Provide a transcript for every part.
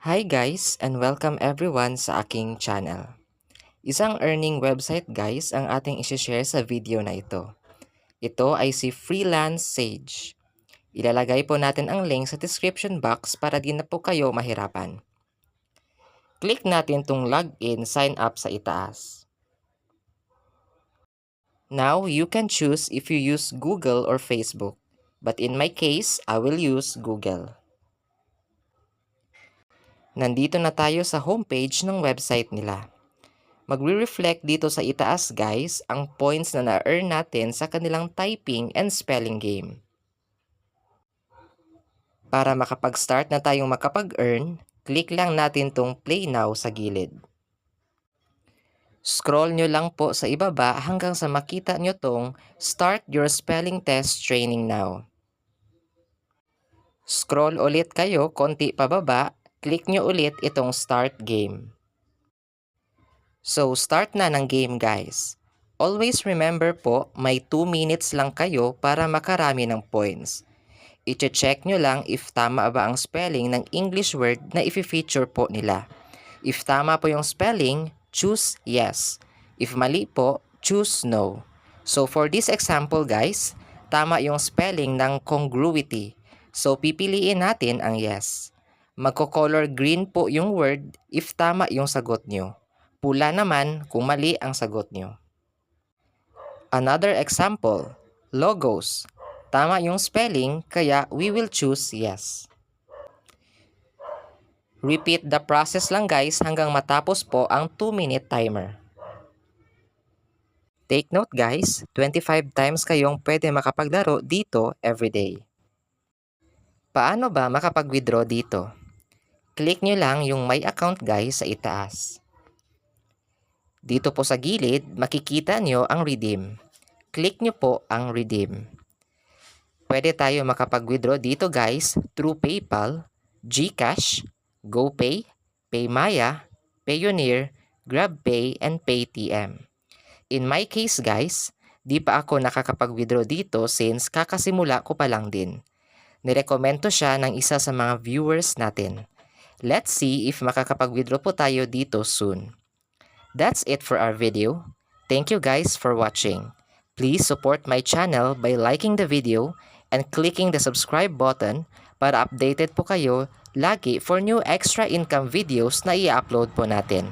Hi guys and welcome everyone sa aking channel. Isang earning website guys ang ating isi-share sa video na ito. Ito ay si Freelance Sage. Ilalagay po natin ang link sa description box para di na po kayo mahirapan. Click natin tong login sign up sa itaas. Now you can choose if you use Google or Facebook. But in my case, I will use Google. Nandito na tayo sa homepage ng website nila. Magre-reflect dito sa itaas guys ang points na na-earn natin sa kanilang typing and spelling game. Para makapag-start na tayong makapag-earn, click lang natin tong play now sa gilid. Scroll nyo lang po sa ibaba hanggang sa makita nyo tong start your spelling test training now. Scroll ulit kayo konti pababa, click nyo ulit itong start game. So, start na ng game guys. Always remember po, may 2 minutes lang kayo para makarami ng points. I-check nyo lang if tama ba ang spelling ng English word na i-feature po nila. If tama po yung spelling, choose yes. If mali po, choose no. So, for this example guys, tama yung spelling ng congruity. So, pipiliin natin ang yes. Magko-color green po yung word if tama yung sagot nyo. Pula naman kung mali ang sagot nyo. Another example, logos. Tama yung spelling, kaya we will choose yes. Repeat the process lang guys hanggang matapos po ang 2-minute timer. Take note guys, 25 times kayong pwede makapaglaro dito everyday. Paano ba makapag-withdraw dito? Click nyo lang yung my account guys sa itaas. Dito po sa gilid, makikita nyo ang redeem. Click nyo po ang redeem. Pwede tayo makapag-withdraw dito guys through PayPal, GCash, GoPay, PayMaya, Payoneer, GrabPay, and Paytm. In my case guys, di pa ako nakakapag-withdraw dito since kakasimula ko pa lang din. Nirekomendo siya ng isa sa mga viewers natin. Let's see if makakapag-withdraw po tayo dito soon. That's it for our video. Thank you guys for watching. Please support my channel by liking the video and clicking the subscribe button para updated po kayo lagi for new extra income videos na i-upload po natin.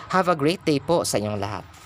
Have a great day po sa inyong lahat.